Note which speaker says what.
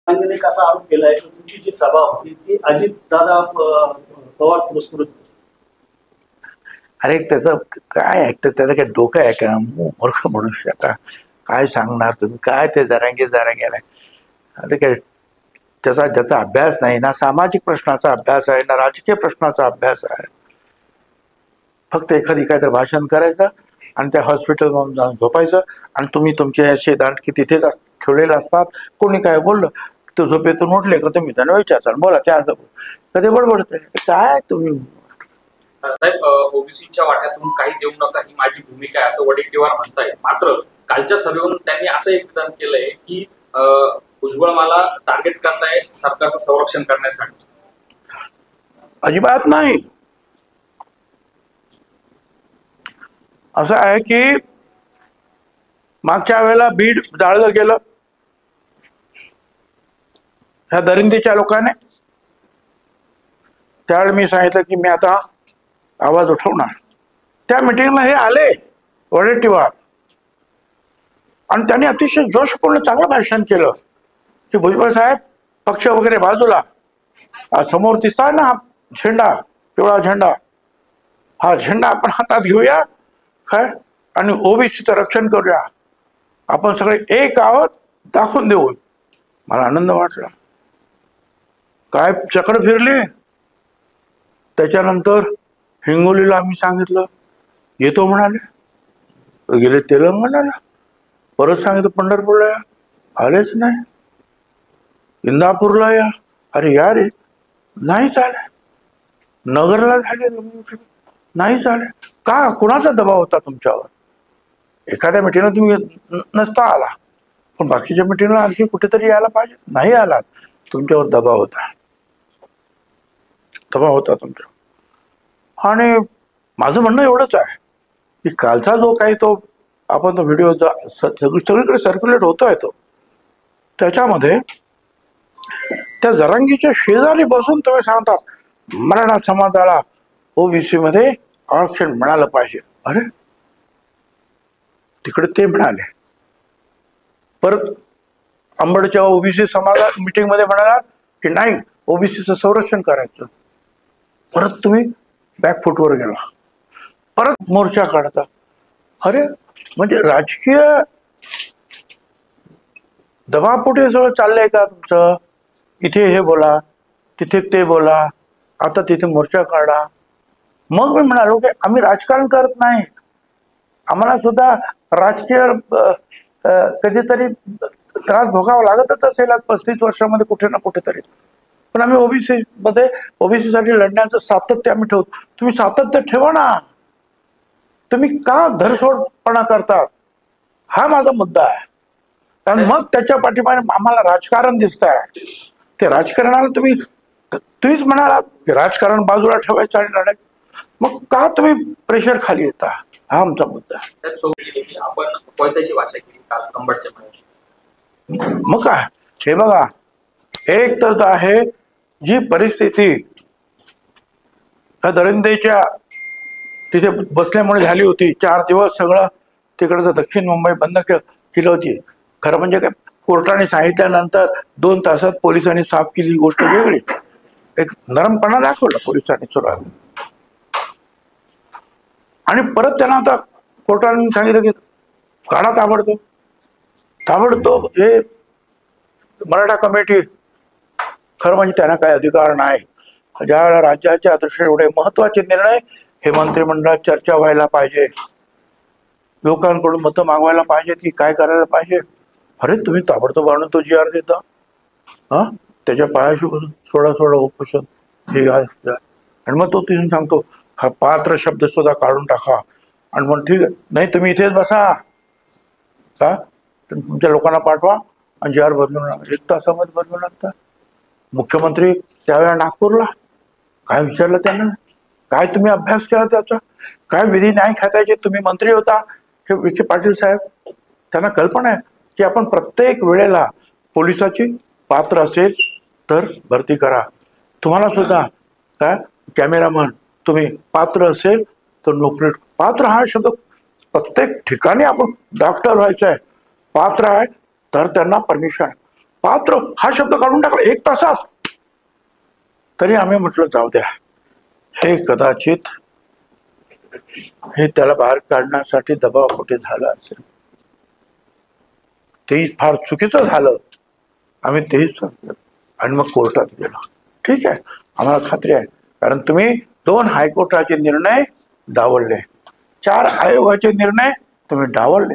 Speaker 1: जरांगेने एक असा आरोप केलाय की तुमची जी सभा होती ती अजित दादा पवार पुरस्कृत होती.
Speaker 2: अरे त्याचं काय ऐकतं, त्याचं काय डोकं आहे का? मूर्ख मनुष्य. आता काय सांगणार तुम्ही? काय ते जरांगेला अरे काय त्याचा ज्याचा अभ्यास नाही ना, सामाजिक प्रश्नाचा अभ्यास आहे ना राजकीय प्रश्नाचा अभ्यास आहे. फक्त एखादी काहीतरी भाषण करायचं आणि त्या हॉस्पिटलमध्ये जाऊन झोपायचं आणि तुम्ही तुमचे असे दांडकी तिथेच ठेवलेले असतात. कोणी काय बोललं तो झोपेतून उठले का तुम्ही त्यांना विचारता, बोला त्या कधी बडबडते काय तुम्ही.
Speaker 3: साहेब, ओबीसीच्या वाट्यातून काही देऊ नका ही माझी भूमिका आहे असं वडेट्टीवार म्हणताय. मात्र कालच्या सभेवरून त्यांनी असं एक विधान केलंय की भुजबळ मला टार्गेट करताय सरकारचं संरक्षण करण्यासाठी.
Speaker 2: अजिबात नाही. असं आहे की मागच्या वेळेला बीड जाळलं गेलं ह्या दरिंदीच्या लोकांनी. त्यावेळी मी सांगितलं की मी आता आवाज उठवणार. त्या मिटिंगला हे आले वडेट्टीवार आणि त्यांनी अतिशय जोशपूर्ण चांगलं भाषण केलं की भुजबळ साहेब पक्ष वगैरे बाजूला, समोर दिसतोय ना झेंडा, पिवळा झेंडा, हा झेंडा आपण हातात घेऊया काय आणि ओबीसीचं रक्षण करूया. आपण सगळे एक आहोत दाखवून देऊ. मला आनंद वाटला. काय चक्र फिरली. त्याच्यानंतर हिंगोलीला आम्ही सांगितलं येतो म्हणाले, गेले तेलंगणाला. परत सांगितलं पंढरपूरला या, आलेच नाही. इंदापूरला या, अरे या रे, नाही चाले. नगरला झाले, नाही चाले. का? कुणाचा दबाव होता तुमच्यावर? एखाद्या मिटिंगला तुम्ही नसता आला पण बाकीच्या मिटिंगला आणखी कुठेतरी यायला पाहिजे, नाही आलात. तुमच्यावर दबाव होता, दबाव होता तुमच्यावर. आणि माझं म्हणणं एवढंच आहे की कालचा जो काही तो आपण तो व्हिडिओ सगळीकडे सर्क्युलेट होतोय तो, त्याच्यामध्ये त्या जरांगीच्या शेजारी बसून तुम्ही सांगतात मराठा समाजाला ओबीसी मध्ये आरक्षण मिळालं पाहिजे. अरे तिकडे ते म्हणाले, परत अंबडच्या ओबीसी समाजा मीटिंग मध्ये म्हणाला की नाही ओबीसीचं संरक्षण करायचं. परत तुम्ही बॅकफुटवर गेला, परत मोर्चा काढता. अरे म्हणजे राजकीय दबापोटी सगळं चाललंय का तुमचं? इथे हे बोला, तिथे ते बोला, आता तिथे मोर्चा काढा. मग मी म्हणालो की आम्ही राजकारण करत नाही, आम्हाला सुद्धा राजकीय कधीतरी त्रास भोगावा लागतच असेल 35 वर्षामध्ये कुठे ना कुठेतरी. पण आम्ही ओबीसी मध्ये ओबीसी साठी लढण्याचं सातत्य आम्ही ठेवतो. तुम्ही सातत्य ठेवा ना. तुम्ही का धरसोडपणा करतात? हा माझा मुद्दा आहे. कारण मग त्याच्या पाठीमागे आम्हाला राजकारण दिसत आहे. ते राजकारणाला तुम्हीच म्हणालात की राजकारण बाजूला ठेवायचं आणि लढायचं. मग का तुम्ही प्रेशर खाली येता? हा आमचा मुद्दा आहे.
Speaker 3: आपण कोयत्याची भाषा केली काल अंबडच्या मध्ये.
Speaker 2: मग काय हे बघा, एक तर आहे जी परिस्थिती दरिंदेच्या तिथे बसल्यामुळे झाली होती. 4 दिवस सगळं तिकडचं दक्षिण मुंबई बंद केली होती. खरं म्हणजे काय, कोर्टाने सांगितल्यानंतर 2 तासात पोलिसांनी साफ केली गोष्ट वेगळी. एक नरमपणा दाखवला पोलिसांनी सुरुवात. आणि परत त्यांना आता कोर्टाने सांगितलं की काढा ताबडतोब हे मराठा कमिटी. खरं म्हणजे त्यांना काही अधिकार नाही. ज्या राज्याच्या दृष्टीने एवढे महत्वाचे निर्णय हे मंत्रिमंडळात चर्चा व्हायला पाहिजे, लोकांकडून मतं मागवायला पाहिजे की काय करायला पाहिजे. अरे तुम्ही ताबडतोब आणून तो GR देता. हा त्याच्या पायाशी बसून सोडा उपोषण हे आणि मग तो तिथून सांगतो हा पात्र शब्द सुद्धा काढून टाका. आणि मग ठीक आहे, नाही तुम्ही इथेच बसा का, तुमच्या लोकांना पाठवा आणि GR बदलून 1 तासामध्ये बदलून लागतात. मुख्यमंत्री त्यावेळेला नागपूरला, काय विचारलं त्यांना? काय तुम्ही अभ्यास केला त्याचा? काय विधी न्याय खात्याचे तुम्ही मंत्री होता हे विखे पाटील साहेब. त्यांना कल्पना आहे की आपण प्रत्येक वेळेला पोलिसाची पात्र असेल तर भरती करा. तुम्हाला सुद्धा काय कॅमेरामन तुम्ही पात्र असेल तर नोकरी. पात्र हा शब्द प्रत्येक ठिकाणी आपण डॉक्टर व्हायचं आहे पात्र आहे तर त्यांना परमिशन. पात्र हा शब्द काढून टाकला 1 तासात. तरी आम्ही म्हटलं जाऊ द्या, हे कदाचित हे त्याला बाहेर काढण्यासाठी दबावपोटी झालं असेल. ते फार चुकीचं झालं. आम्ही तेही सांगतो आणि मग कोर्टात गेलो. ठीक आहे, आम्हाला खात्री आहे, कारण तुम्ही 2 हायकोर्टाचे निर्णय डावलले, 4 आयोगाचे निर्णय तुम्ही डावलले.